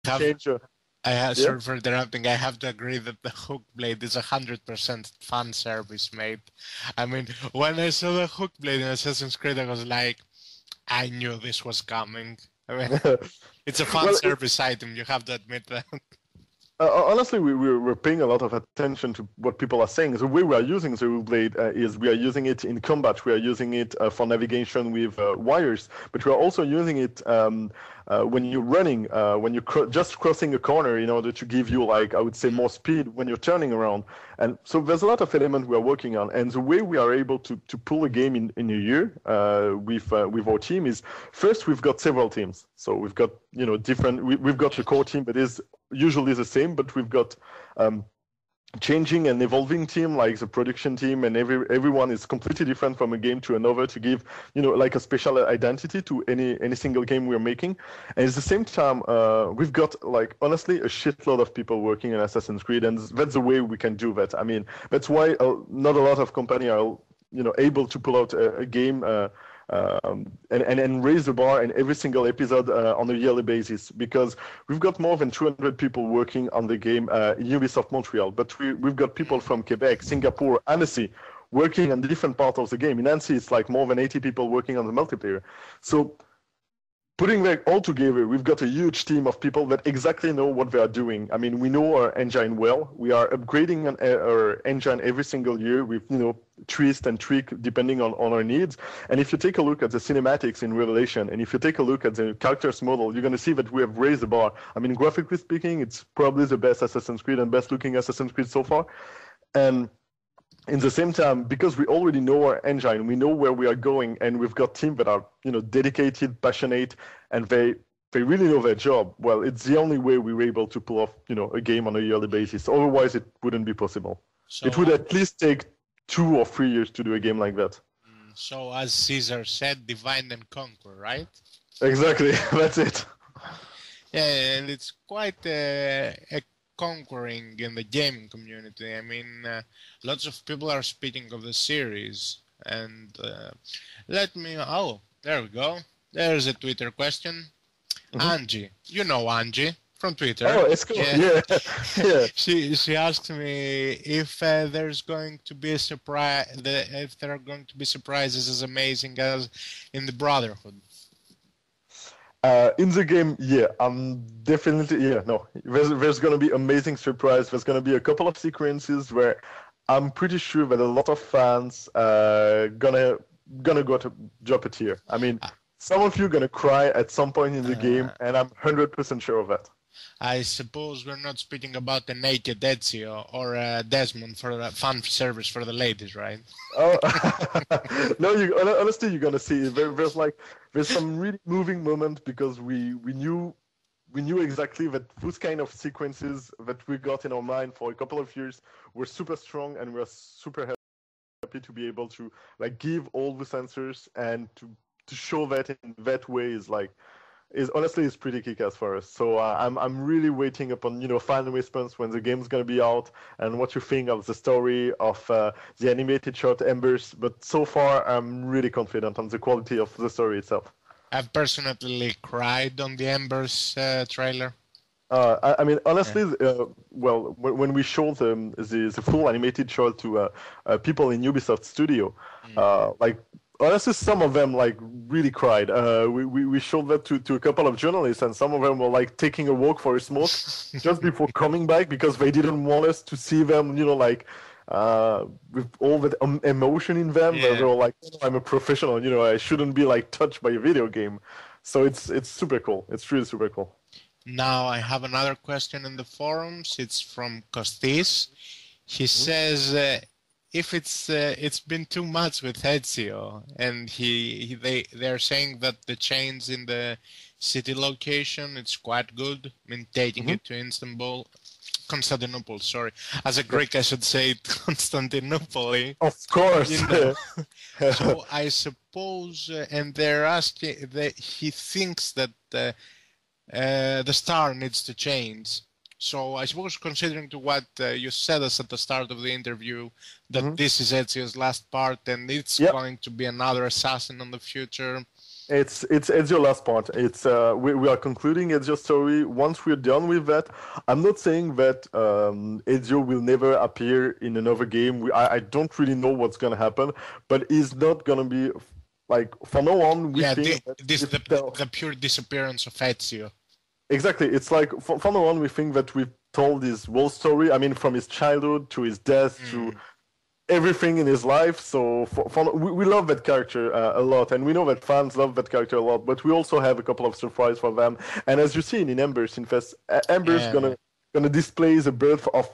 change. Sorry for interrupting. I have to agree that the hook blade is 100% fan service, mate. I mean, when I saw the hook blade in Assassin's Creed, I was like, I knew this was coming. I mean, it's a fan service item. You have to admit that. Honestly, we're paying a lot of attention to what people are saying. The way we are using the hook blade is we are using it in combat. We are using it for navigation with wires, but we are also using it when you're running, when you're just crossing a corner in order to give you, like, I would say, more speed when you're turning around. And so there's a lot of elements we are working on. And the way we are able to pull a game in a year with our team is, first, we've got several teams. So we've got, different, we've got the core team that is usually the same, but we've got changing and evolving team, like the production team, and everyone is completely different from a game to another to give, like a special identity to any single game we're making. And at the same time, we've got, like, honestly, a shitload of people working on Assassin's Creed, and that's the way we can do that. I mean, that's why not a lot of companies are, able to pull out a game and raise the bar in every single episode on a yearly basis, because we've got more than 200 people working on the game in Ubisoft Montreal, but we've got people from Quebec, Singapore, Annecy working on different parts of the game. In Annecy, it's like more than 80 people working on the multiplayer. So putting that all together, we've got a huge team of people that exactly know what they are doing. I mean, we know our engine well. We are upgrading our engine every single year with, twist and trick depending on our needs. And if you take a look at the cinematics in Revelation, and if you take a look at the characters model, you're going to see that we have raised the bar. I mean, graphically speaking, it's probably the best Assassin's Creed and best looking Assassin's Creed so far. And in the same time, because we already know our engine, we know where we are going, and we've got teams that are, dedicated, passionate, and they really know their job. Well, it's the only way we were able to pull off, a game on a yearly basis. Otherwise, it wouldn't be possible. So, it would at least take 2 or 3 years to do a game like that. So, as Caesar said, divide and conquer, right? Exactly, that's it. Yeah, and it's quite a conquering in the gaming community. I mean, lots of people are speaking of the series, and oh, there we go. There's a Twitter question. Angie, you know Angie from Twitter. Oh, it's cool. Yeah. She asked me if there's going to be a surprise, if there are going to be surprises as amazing as in the Brotherhood. In the game, I'm definitely, no. There's going to be amazing surprise. There's going to be a couple of sequences where I'm pretty sure that a lot of fans gonna go to drop a tear. I mean, some of you are gonna cry at some point in the game, and I'm 100% sure of that. I suppose we're not speaking about the naked Ezio or Desmond for the fan service for the ladies, right? Oh, no, honestly, you're gonna see there's some really moving moment, because we knew exactly that those kind of sequences that we got in our mind for a couple of years were super strong, and we're super happy to be able to, like, give all the answers and to show that in that way is honestly pretty kick-ass for us. So I'm really waiting upon final response when the game's gonna be out, and what you think of the story of the animated short Embers. But so far, I'm really confident on the quality of the story itself. I've personally cried on the Embers trailer. I mean, honestly, well, when we showed the full animated short to people in Ubisoft Studio, honestly, some of them really cried. We showed that to a couple of journalists, and some of them were taking a walk for a smoke just before coming back, because they didn't want us to see them, with all that emotion in them. Yeah. They were like, I'm a professional, I shouldn't be touched by a video game. So it's super cool. It's really super cool. Now I have another question in the forums. It's from Kostis. He says, if it's been too much with Ezio, and they're saying that the change in the city location, it's quite good. I mean, taking it to Constantinople, sorry. As a Greek, I should say Constantinople. Of course. So I suppose, and they're asking, he thinks that the star needs to change. So I suppose, considering to what you said us at the start of the interview, that this is Ezio's last part, and it's going to be another assassin in the future, It's your last part. It's we are concluding Ezio's story. Once we're done with that, I'm not saying that Ezio will never appear in another game. I don't really know what's gonna happen, but he's not gonna be like from now on. We Yeah, think that this we've the pure disappearance of Ezio. exactly. It's like from now on we think that we've told his whole story. I mean, from his childhood to his death to everything in his life. So we love that character a lot, and we know that fans love that character a lot. But we also have a couple of surprises for them. And as you see in Embers, in fact, Embers Yeah. gonna display the birth of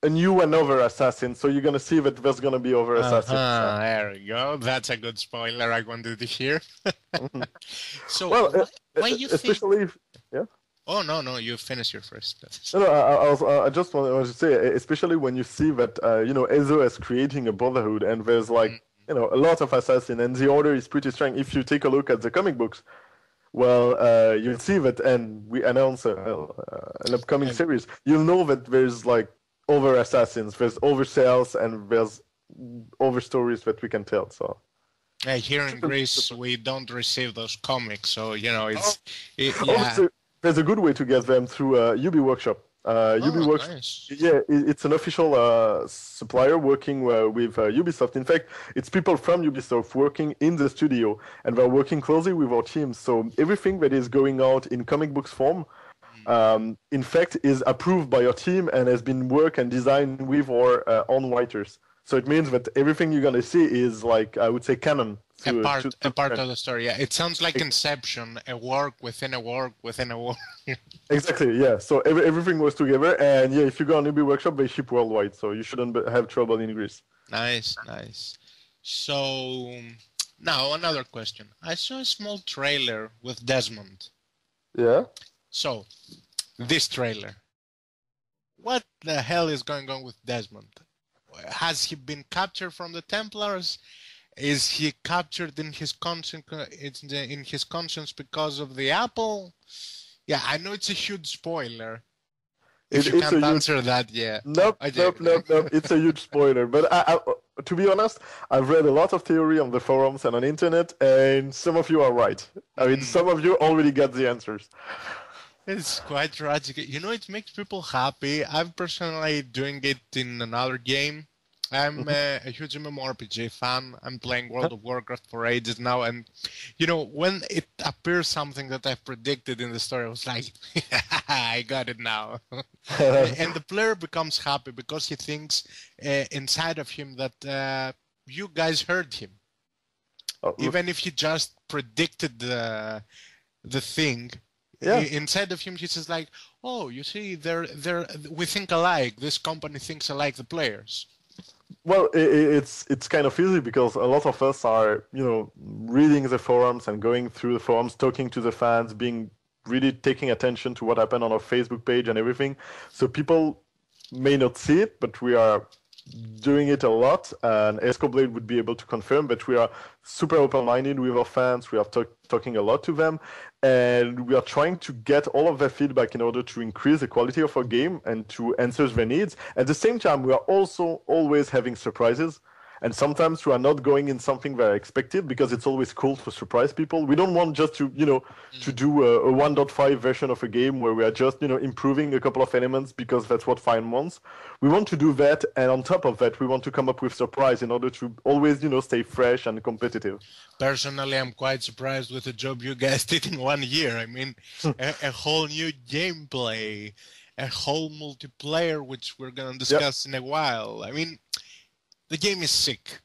a new another assassin. So you're gonna see that there's gonna be other assassins. There we go. That's a good spoiler I wanted to hear. Mhm. So Well, why you think? especially if, yeah. Oh no, you finish your first. No, I just wanted to say, especially when you see that, Ezio is creating a brotherhood, and there's like, a lot of assassins, and the order is pretty strong. If you take a look at the comic books, well, you'll see that, and we announce an upcoming And- series. You'll know that there's like over assassins, there's over sales, and there's over stories that we can tell. So. Here in Greece, we don't receive those comics, so Oh, yeah. so there's a good way to get them through Ubi Workshop. Ubi Oh, Workshop, nice. yeah, it's an official supplier working with Ubisoft. In fact, it's people from Ubisoft working in the studio, and they're working closely with our team. So everything that is going out in comic books form, in fact, is approved by our team and has been worked and designed with our own writers. So it means that everything you're gonna see is like, I would say, canon. A part of the story. Yeah, it sounds like Inception, a work within a work within a work. Exactly, yeah. So everything was together, and yeah, if you go on Ubi Workshop, they ship worldwide, so you shouldn't have trouble in Greece. Nice. So now another question. I saw a small trailer with Desmond. Yeah. So this trailer, what the hell is going on with Desmond? Has he been captured from the Templars? Is he captured in his conscience because of the apple? Yeah, I know it's a huge spoiler. If you can't answer that, yeah. Nope. It's a huge spoiler. But to be honest, I've read a lot of theory on the forums and on internet, and some of you are right. I mean, some of you already got the answers. It's quite tragic. It makes people happy. I'm personally doing it in another game. I'm a huge MMORPG fan. I'm playing World of Warcraft for ages now, and when it appears something that I've predicted in the story, I was like, I got it now. And the player becomes happy because he thinks inside of him that you guys heard him. Even if he just predicted the thing, inside of him he says like, oh, you see, we think alike. This company thinks alike the players. Well, it's kind of easy because a lot of us are, reading the forums and going through the forums, talking to the fans, being really taking attention to what happened on our Facebook page and everything. So people may not see it, but we are doing it a lot, and Escoblade would be able to confirm that we are super open-minded with our fans. We are talking a lot to them, and we are trying to get all of their feedback in order to increase the quality of our game and to answer their needs. At the same time, we are also always having surprises, and sometimes we are not going in something very expected because it's always cool to surprise people. We don't want just to, to do a 1.5 version of a game where we are just, improving a couple of elements because that's what fan wants. We want to do that, and on top of that, we want to come up with surprise in order to always, stay fresh and competitive. Personally, I'm quite surprised with the job you guys did in 1 year. I mean, a whole new gameplay, a whole multiplayer, which we're going to discuss in a while. I mean, the game is sick.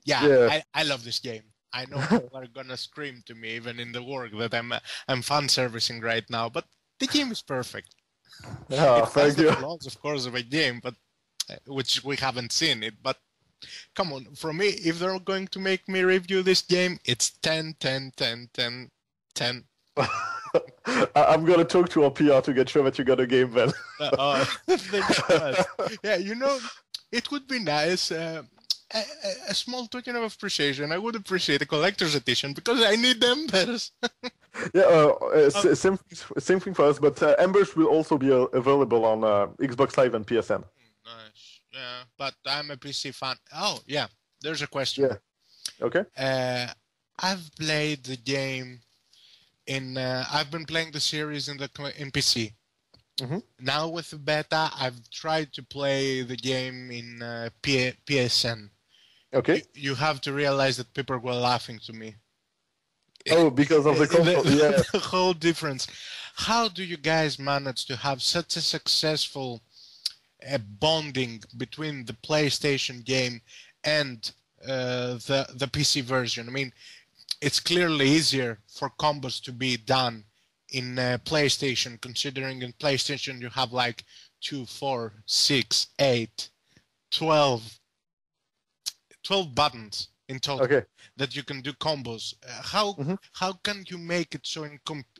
Yeah. I love this game. I know people are gonna scream to me even in the work that I'm fan servicing right now, but the game is perfect. Oh, thank you. It has the flaws, of course, of a game, but which we haven't seen it. But come on, for me, if they're going to make me review this game, it's 10, 10, 10, 10, 10. I'm gonna talk to our PR to get sure that you got a game then. Yeah, it would be nice. A small token of appreciation. I would appreciate a collector's edition because I need Embers. Same thing for us. But Embers will also be available on Xbox Live and PSN. Nice. Yeah, but I'm a PC fan. Oh, yeah. There's a question. Yeah. Okay. I've played the game I've been playing the series in PC. Mm-hmm. Now with the beta, I've tried to play the game in PSN. Okay. You have to realize that people were laughing to me. Oh, because of the console, yeah. The whole difference. How do you guys manage to have such a successful bonding between the PlayStation game and the PC version? I mean, it's clearly easier for combos to be done in PlayStation, considering in PlayStation you have like 2, 4, 6, 8, 12 buttons in total Okay. that you can do combos. How can you make it so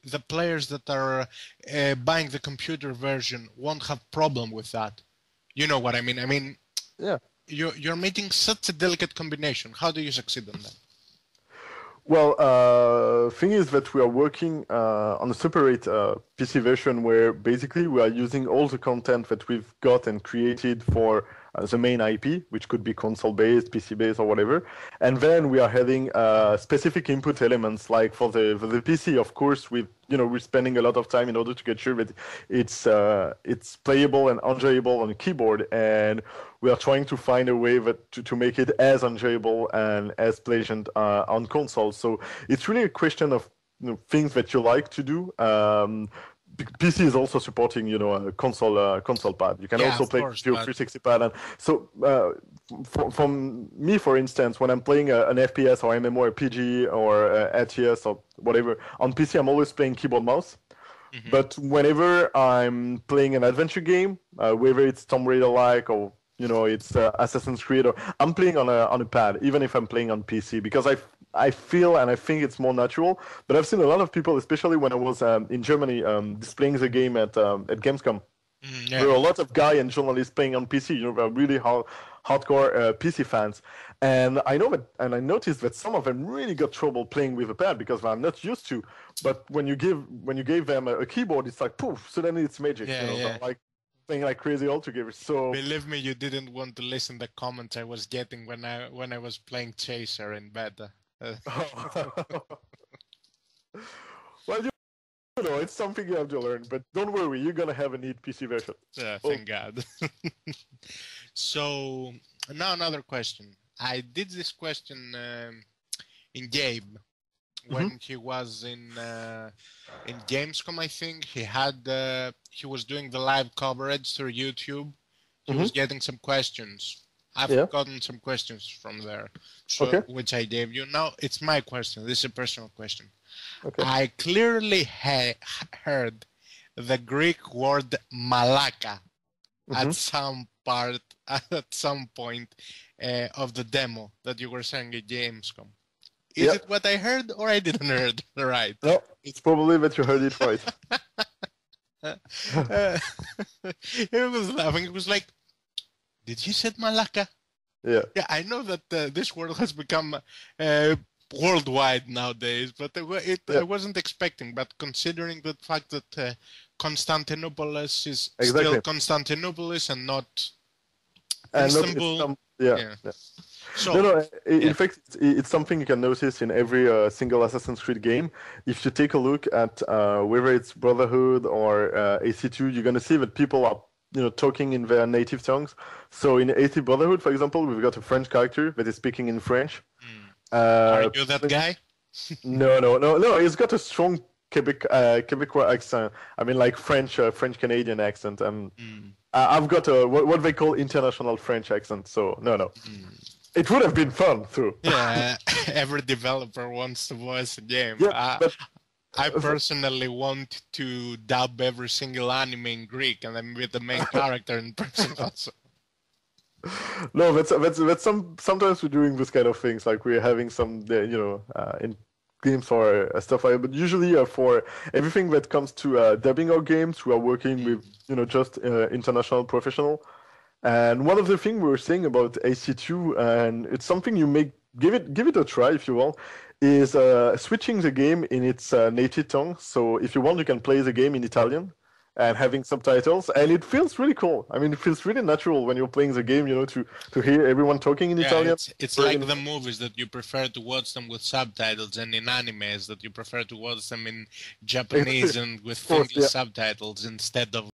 the players that are buying the computer version won't have problem with that? You know what I mean? I mean, Yeah. you're making such a delicate combination. How do you succeed on that? Well, thing is that we are working on a separate PC version where basically we are using all the content that we've got and created for the main IP, which could be console-based, PC-based, or whatever. And then we are having specific input elements, like for the PC, of course, we're spending a lot of time in order to get sure that it's playable and enjoyable on a keyboard, and we are trying to find a way to make it as enjoyable and as pleasant on console. So it's really a question of things that you like to do. PC is also supporting, a console pad. You can also play with your 360 pad. And so, from me, for instance, when I'm playing an FPS or MMORPG or RTS or whatever on PC, I'm always playing keyboard mouse. Mm-hmm. But whenever I'm playing an adventure game, whether it's Tomb Raider-like or it's Assassin's Creed, or I'm playing on a pad, even if I'm playing on PC, because I feel and I think it's more natural. But I've seen a lot of people, especially when I was in Germany displaying the game at Gamescom. Yeah. There were a lot of guys and journalists playing on PC. They're really hardcore PC fans, and I noticed that some of them really got trouble playing with a pad because they're not used to. But when you gave them a keyboard, it's like poof, suddenly it's magic. They're like playing like crazy altogether. So believe me, you didn't want to listen to the comments I was getting when I was playing Chaser in beta. Well, it's something you have to learn, but don't worry, you're gonna have a neat PC version. Yeah, thank God. So now another question. I did this question in Gabe when he was in Gamescom. I think he was doing the live coverage through YouTube. He was getting some questions. I've gotten some questions from there, which I gave you. Now it's my question. This is a personal question. Okay. I clearly heard the Greek word malaka at some point of the demo that you were saying at Gamescom. Is it what I heard or I didn't heard right? No, it's probably that you heard it right. He was laughing. It was like, did you say malaka? Yeah. Yeah, I know that this word has become worldwide nowadays, but I wasn't expecting. But considering the fact that Constantinopolis is still Constantinopolis and not Istanbul. Yeah. So, in fact, it's something you can notice in every single Assassin's Creed game. If you take a look at whether it's Brotherhood or AC2, you're going to see that people are talking in their native tongues. So in AC Brotherhood, for example, we've got a French character that is speaking in French. Are you that guy? No. He's got a strong Quebecois accent. I mean, like French Canadian accent. I've got what they call international French accent. So no. It would have been fun too. Yeah, every developer wants to voice a game. Yeah, I personally want to dub every single anime in Greek and then with the main character in person also. No, that's sometimes we're doing this kind of things, like we're having some in games or stuff like that. But usually for everything that comes to dubbing our games, we are working with just international professional. And one of the things we were saying about AC2, and it's something you may give it a try if you will, is switching the game in its native tongue. So if you want, you can play the game in Italian, and having subtitles, and it feels really cool. I mean, it feels really natural when you're playing the game, to hear everyone talking in Italian. It's like the movies that you prefer to watch them with subtitles, and in animes that you prefer to watch them in Japanese and with English subtitles instead of